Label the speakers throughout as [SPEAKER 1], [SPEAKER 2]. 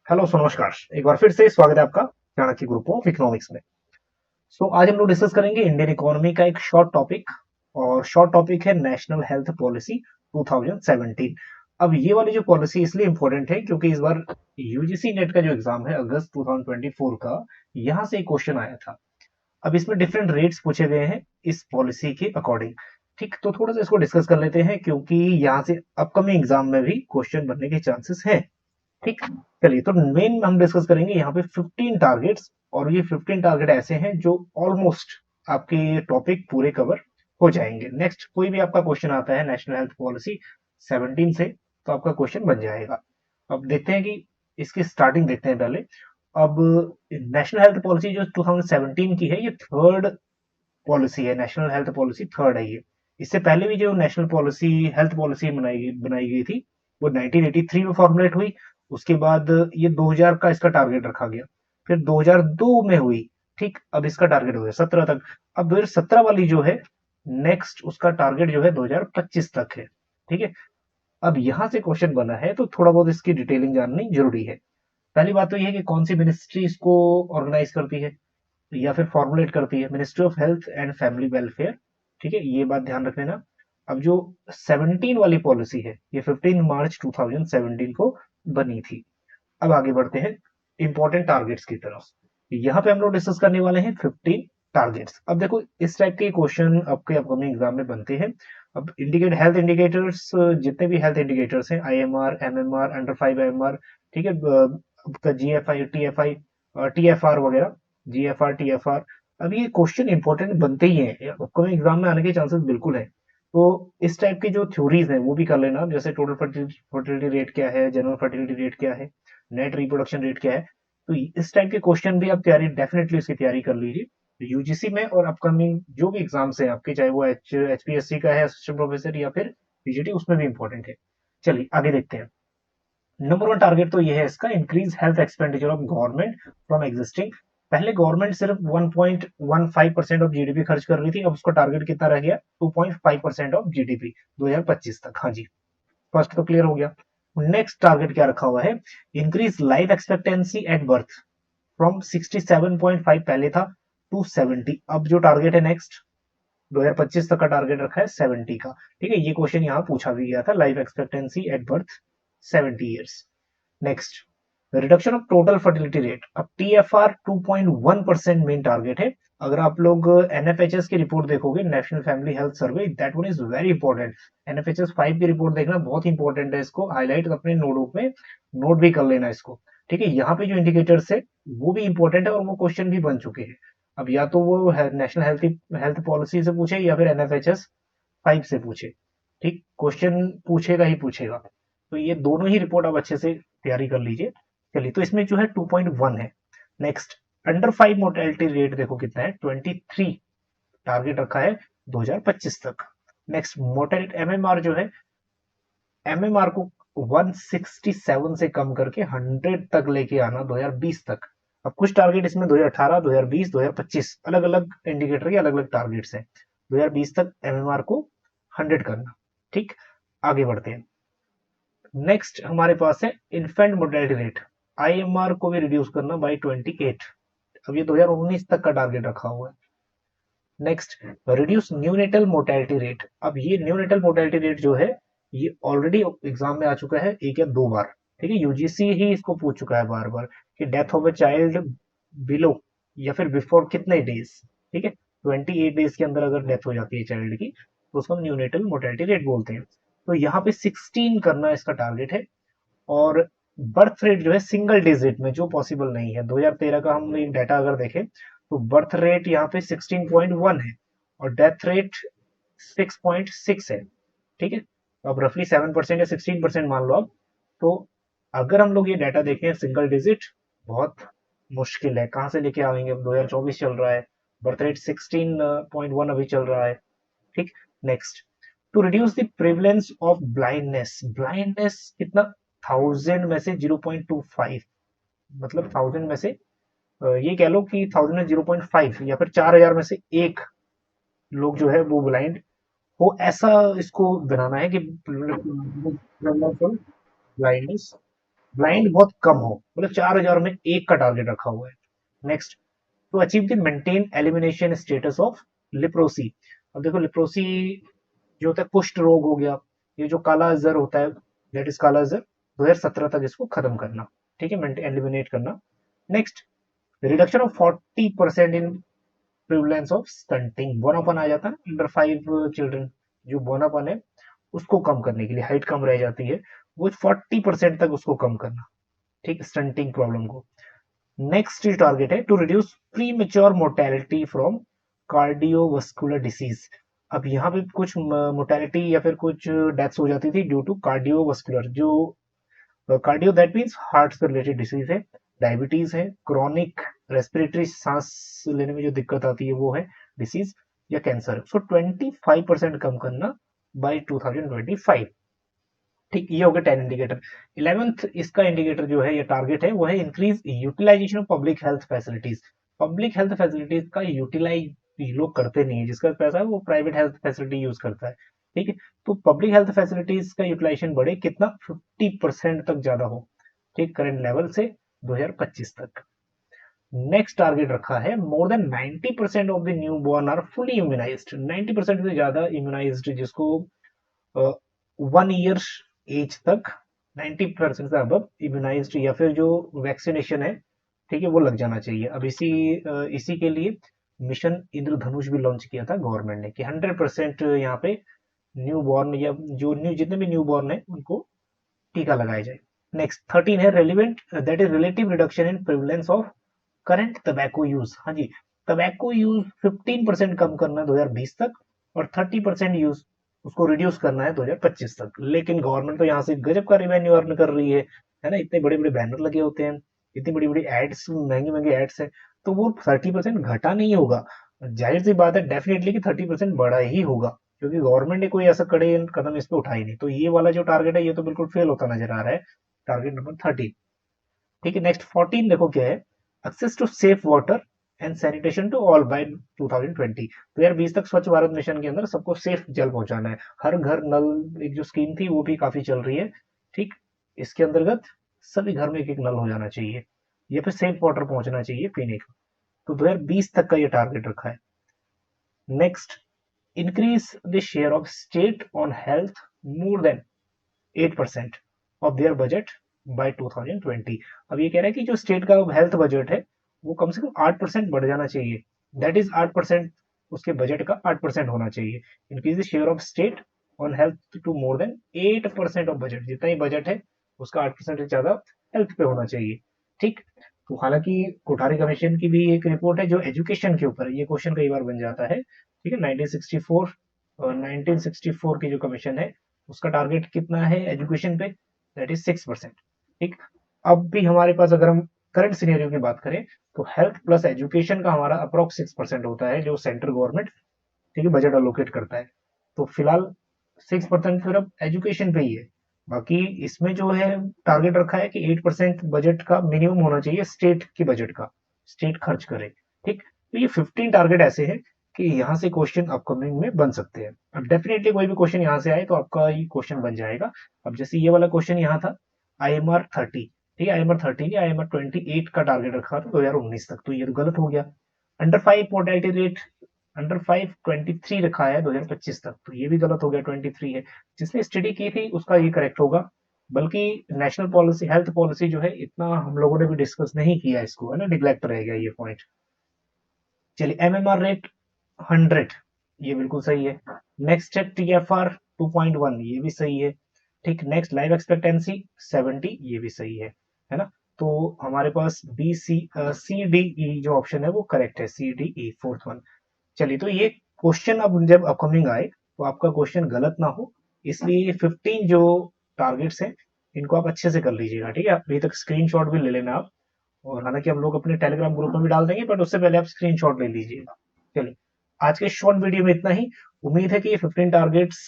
[SPEAKER 1] Hello नमस्कार। एक बार फिर से स्वागत है आपका चाणक्य ग्रुप ऑफ इकोनॉमिक्स में। आज हम लोग डिस्कस करेंगे इंडियन इकोनॉमी का एक शॉर्ट टॉपिक। और शॉर्ट टॉपिक है नेशनल हेल्थ पॉलिसी 2017। अब ये वाली जो पॉलिसी इसलिए इंपॉर्टेंट है क्योंकि इस बार यूजीसी नेट का जो एग्जाम है अगस्त 2024 का, यहाँ से एक क्वेश्चन आया था। अब इसमें डिफरेंट रेट्स पूछे गए हैं इस पॉलिसी के अकॉर्डिंग। ठीक, तो थोड़ा सा इसको डिस्कस कर लेते हैं क्योंकि यहाँ से अपकमिंग एग्जाम में भी क्वेश्चन बनने के चांसेस हैं। ठीक, चलिए तो मेन हम डिस्कस करेंगे यहाँ पे 15 टारगेट्स। और ये 15 टारगेट ऐसे हैं जो ऑलमोस्ट आपके टॉपिक पूरे कवर हो जाएंगे। नेक्स्ट कोई भी आपका क्वेश्चन आता है नेशनल हेल्थ पॉलिसी 17 से, तो आपका क्वेश्चन बन जाएगा। अब देखते हैं कि इसकी स्टार्टिंग देखते हैं पहले। अब नेशनल हेल्थ पॉलिसी जो 2017 की है, ये थर्ड पॉलिसी है। नेशनल हेल्थ पॉलिसी थर्ड है ये। इससे पहले भी जो नेशनल पॉलिसी हेल्थ पॉलिसी बनाई गई थी वो 1983 में फॉर्मुलेट हुई। उसके बाद ये 2000 का इसका टारगेट रखा गया। फिर 2002 में हुई। ठीक, अब इसका टारगेट हो गया 17 तक। अब 2017 वाली जो है, नेक्स्ट उसका टारगेट जो है 2025 तक है। ठीक है, अब यहां से क्वेश्चन बना है तो थोड़ा बहुत इसकी डिटेलिंग जाननी जरूरी है। पहली बात तो ये है कि कौन सी मिनिस्ट्री इसको ऑर्गेनाइज करती है या फिर फॉर्मुलेट करती है। Ministry of health and family welfare. ठीक है, ये बात ध्यान रख लेना। अब जो 17 वाली पॉलिसी है ये 15 मार्च 2017 को बनी थी। अब आगे बढ़ते हैं इंपॉर्टेंट टारगेट्स की तरफ। यहाँ पे हम लोग डिस्कस करने वाले हैं 15 टारगेट्स। अब देखो इस टाइप के क्वेश्चन आपके अपकमिंग एग्जाम में बनते हैं। अब इंडिकेट हेल्थ इंडिकेटर्स, जितने भी हेल्थ इंडिकेटर्स हैं, आईएमआर, एमएमआर, अंडर 5 एमआर, ठीक है, आपका जीएफआई, टीएफआई, टीएफआर वगैरह, जीएफआर, टीएफआर। अब ये क्वेश्चन इंपॉर्टेंट बनते ही हैं, अपकमिंग एग्जाम में आने के चांसेस बिल्कुल है। तो इस टाइप की जो थ्योरीज हैं वो भी कर लेना, जैसे टोटल फर्टिलिटी रेट क्या है, जनरल फर्टिलिटी रेट क्या है, नेट रिप्रोडक्शन रेट क्या है। तो इस टाइप के क्वेश्चन भी आप तैयारी, डेफिनेटली उसकी तैयारी कर लीजिए यूजीसी में। और अपकमिंग जो भी एग्जाम्स हैं आपके, चाहे वो एचपीएससी का है असिस्टेंट प्रोफेसर या फिर पीजीटी, उसमें भी इंपॉर्टेंट है। चलिए आगे देखते हैं। नंबर वन टारगेट तो ये है इसका, increase health expenditure of government from existing. पहले गवर्नमेंट सिर्फ 1.15% ऑफ जीडीपी खर्च कर रही थी, अब उसका टारगेट कितना रह गया, 2.5% ऑफ जीडीपी 2025 तक। हाँ जी, फर्स्ट तो क्लियर हो गया। नेक्स्ट टारगेट क्या रखा हुआ है, increase life expectancy at birth from 67.5 पहले था टू 70। अब जो टारगेट है नेक्स्ट 2025 तक का टारगेट रखा है 70 का। ठीक है, ये क्वेश्चन यहाँ पूछा भी गया था, life expectancy at birth 70 years. Next, reduction of total fertility rate. अब टीएफआर 2.1% मेन टारगेट है। अगर आप लोग एनएफएचएस की रिपोर्ट देखोगे, national family health survey, that one is very important. NFHS 5 की रिपोर्ट देखना बहुत इंपॉर्टेंट है, इसको हाईलाइट अपने नोटबुक में नोट भी कर लेना इसको। ठीक है, यहाँ पे जो इंडिकेटर्स है वो भी इंपॉर्टेंट है और वो क्वेश्चन भी बन चुके हैं। अब या तो वो नेशनल हेल्थ हेल्थ पॉलिसी से पूछे या फिर एनएफएचएस 5 से पूछे। ठीक, क्वेश्चन पूछेगा ही पूछेगा। तो ये दोनों ही रिपोर्ट आप अच्छे से तैयारी कर लीजिए। चलिए, तो इसमें जो है 2.1 है। नेक्स्ट, अंडर 5 मोर्टेलिटी रेट देखो कितना है, 23 टारगेट रखा है 2025 तक। नेक्स्ट, मोर्टेलिटी एमएमआर जो है, एमएमआर को 167 से कम करके 100 तक लेके आना 2020 तक। अब कुछ टारगेट इसमें 2018, 2020, 2025 अलग अलग इंडिकेटर के अलग अलग टारगेट्स हैं। 2020 तक एमएमआर को 100 करना। ठीक, आगे बढ़ते हैं। नेक्स्ट हमारे पास है इन्फेंट मोर्टेलिटी रेट, आईएमआर को भी रिड्यूस करना बाय 28। अब ये 2019 तक का टारगेट रखा हुआ है। Next, reduce neonatal mortality rate. अब ये न्यूनेटल मोर्टेलिटी रेट जो है, ये ऑलरेडी एग्जाम में आ चुका है एक या दो बार। ठीक है, यूजीसी ही इसको पूछ चुका है बार बार कि death of a child below या फिर बिफोर कितने डेज। ठीक है, 28 डेज के अंदर अगर डेथ हो जाती है चाइल्ड की तो उसको हम न्यूनेटल मोर्टेलिटी रेट बोलते हैं। तो यहाँ पे 16 करना इसका टारगेट है। और बर्थ रेट जो है सिंगल डिजिट में, जो पॉसिबल नहीं है। 2013 का हम एक डाटा अगर देखें तो बर्थ रेट यहाँ पे 16.1 है और डेथ रेट 6.6 है। ठीक है, तो अब रफली 7% या 16% मान लो आप। तो अगर हम लोग ये डाटा देखें सिंगल डिजिट, बहुत मुश्किल है, कहाँ से लेके आएंगे, 2024 चल रहा है, बर्थ रेट 16.1 अभी चल रहा है। ठीक, next, to reduce the prevalence of blindness. Blindness कितना, 1000 में से 0.25, मतलब 1000 में से ये कह लो कि 1000 में 0.5 या फिर 4000 में से एक लोग जो है वो ब्लाइंड हो, ऐसा इसको बनाना है कि ब्लाइंडनेस। ब्लाइंड बहुत कम हो, मतलब 4000 में एक का टारगेट रखा हुआ है। Next, to achieve the maintain elimination status of leprosy. अब देखो लिप्रोसी जो होता है, कुष्ठ रोग हो गया, ये जो काला अजहर होता है, दैट इज काला अजहर, 2017 तक इसको खत्म करना, ठीक है, मेंटेन एलिमिनेट करना। Next, reduction of 40% in prevalence of stunting, बोनापन आ जाता है अंडर 5 चिल्ड्रन, जो बोनापन है उसको कम करने के लिए, हाइट कम रह जाती है, वो 40% तक उसको कम करना, ठीक, स्टंटिंग प्रॉब्लम को। नेक्स्ट टारगेट है to reduce premature mortality from cardiovascular disease. अब यहाँ पे कुछ मोर्टेलिटी या फिर कुछ डेथ्स हो जाती थी ड्यू टू कार्डियोवास्कुलर, जो कार्डियो दैट मीन्स हार्ट से रिलेटेड डिसीज है, डायबिटीज है, क्रॉनिक रेस्पिरेटरी सांस लेने में जो दिक्कत आती है वो है डिसीज, या कैंसर। सो 25% कम करना बाय 2025, ठीक, ये हो गया 10 इंडिकेटर। 11th इसका इंडिकेटर जो है, ये टारगेट है, वो है increase utilisation of public health facilities. Public health facilities का यूटिलाइज लोग करते नहीं है, जिसका पैसा है वो प्राइवेट हेल्थ फैसिलिटी यूज करता है, ठीक है। तो पब्लिक हेल्थ फैसिलिटीज का यूटिलाइजेशन बढ़े कितना, 50% तक ज्यादा हो, ठीक, करंट लेवल से 2025 तक। नेक्स्ट टारगेट रखा है more than 90% of the newborn are fully immunised, 90% से ज्यादा इम्यूनाइज्ड, जिसको 1 ईयर एज तक 90% से अब इम्यूनाइज्ड या फिर जो वैक्सीनेशन है, ठीक है, वो लग जाना चाहिए। अब इसी के लिए मिशन इंद्रधनुष भी लॉन्च किया था गवर्नमेंट ने, कि 100% यहाँ पे न्यू बॉर्न या जो न्यू जितने भी न्यू बॉर्न है उनको टीका लगाया जाए। नेक्स्ट 13 है relevant, that is relative reduction in prevalence of current tobacco use. हाँ जी, टबैको यूज 15% कम करना है 2020 तक, और 30% यूज उसको रिड्यूस करना है 2025 तक। लेकिन गवर्नमेंट तो यहाँ से गजब का रिवेन्यू अर्न कर रही है ना, इतने बड़े बड़े बैनर लगे होते हैं, इतनी बड़ी बड़ी एड्स, महंगे महंगे एड्स है, तो वो 30% घटा नहीं होगा, जाहिर सी बात है डेफिनेटली कि 30% बढ़ा ही होगा, क्योंकि गवर्नमेंट ने कोई ऐसा कड़े कदम इस पे उठाई नहीं। तो ये वाला जो टारगेट है ये तो बिल्कुल फेल होता नजर आ रहा है, टारगेट नंबर 13, ठीक है। नेक्स्ट 14 देखो क्या है, access to safe water and sanitation to all by 2020। 2020 तक स्वच्छ भारत मिशन के अंदर सबको सेफ जल पहुंचाना है, हर घर नल, एक जो स्कीम थी वो भी काफी चल रही है, ठीक, इसके अंतर्गत सभी घर में एक एक नल हो जाना चाहिए, ये फिर सेफ वाटर पहुंचना चाहिए पीने का। तो 2020 तक का ये टारगेट रखा है। Next, increase the share of state on health more than 8% of their budget by 2020। अब ये कह रहा है कि जो स्टेट का हेल्थ बजट है वो कम से कम 8% बढ़ जाना चाहिए, दैट इज 8%, उसके बजट का 8% होना चाहिए। Increase the share of state on health to more than 8% of budget, जितना ही बजट है उसका 8% से ज्यादा हेल्थ पे होना चाहिए, ठीक। तो हालांकि कोठारी कमीशन की भी एक रिपोर्ट है जो एजुकेशन के ऊपर है, ये क्वेश्चन कई बार बन जाता है, ठीक है। 1964 और 1964 की जो कमीशन है उसका टारगेट कितना है एजुकेशन पे, दैट इज 6%, ठीक। अब भी हमारे पास अगर हम करंट सिनेरियो की बात करें तो हेल्थ प्लस एजुकेशन का हमारा अप्रोक्स 6% होता है जो सेंट्रल गवर्नमेंट, ठीक है, बजट अलोकेट करता है। तो फिलहाल 6% फिर अब एजुकेशन पे ही है। बाकी इसमें जो है टारगेट रखा है कि 8% बजट का मिनिमम होना चाहिए स्टेट की बजट का, स्टेट खर्च करे, ठीक। तो ये 15 टारगेट ऐसे हैं कि यहाँ से क्वेश्चन अपकमिंग में बन सकते हैं। अब डेफिनेटली कोई भी क्वेश्चन यहाँ से आए तो आपका ये क्वेश्चन बन जाएगा। अब जैसे ये वाला क्वेश्चन यहाँ था, IMR 30, ठीक है, IMR 30 नहीं, IMR 28 का टारगेट रखा था 2019 तक, तो ये तो गलत हो गया। अंडर 5 मोर्टेलिटी रेट, अंडर 5 23 रखा है 2025 तक, तो ये भी गलत हो गया, 23 है। जिसने स्टडी की थी उसका ये करेक्ट होगा। बल्कि नेशनल पॉलिसी, हेल्थ पॉलिसी जो है, इतना हम लोगों ने भी डिस्कस नहीं किया इसको, है ना, निग्लेक्ट रह गया ये पॉइंट। चलिए, MMR रेट 100, ये बिल्कुल सही है। नेक्स्ट है TFR 2.1, ये भी सही है, ठीक। नेक्स्ट लाइफ एक्सपेक्टेंसी 70, ये भी सही है ना। तो हमारे पास CDE जो ऑप्शन है वो करेक्ट है, CDE फोर्थ वन। चलिए, तो ये क्वेश्चन अब जब अपकमिंग आए तो आपका क्वेश्चन गलत ना हो, इसलिए ये 15 जो टारगेट्स हैं इनको आप अच्छे से कर लीजिएगा, ठीक है। अभी तक स्क्रीनशॉट भी ले लेना आप, और हालांकि हम लोग अपने टेलीग्राम ग्रुप में भी डाल देंगे, बट उससे पहले आप स्क्रीनशॉट ले लीजिए। चलिए, आज के शॉर्ट वीडियो में इतना ही। उम्मीद है कि ये 15 टारगेट्स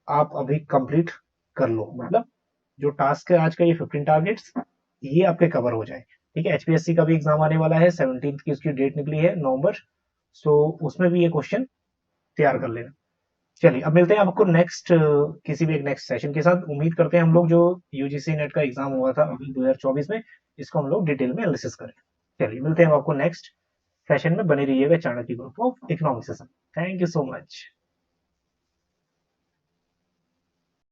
[SPEAKER 1] आप अभी कंप्लीट कर लो, मतलब जो टास्क है आज का, ये 15 टारगेट्स ये आपके कवर हो जाए, ठीक है। HPSC का भी एग्जाम आने वाला है, 17 की उसकी डेट निकली है, नवंबर। सो उसमें भी ये क्वेश्चन तैयार कर लेना। चलिए अब मिलते हैं आपको नेक्स्ट किसी भी एक नेक्स्ट सेशन के साथ। उम्मीद करते हैं हम लोग जो यूजीसी नेट का एग्जाम हुआ था अभी 2024 में, इसको हम लोग डिटेल में एनालिसिस करें। चलिए मिलते हैं आपको नेक्स्ट सेशन में। बने रहिएगा चाणक्य ग्रुप ऑफ इकोनॉमिक्स से। Thank you so much.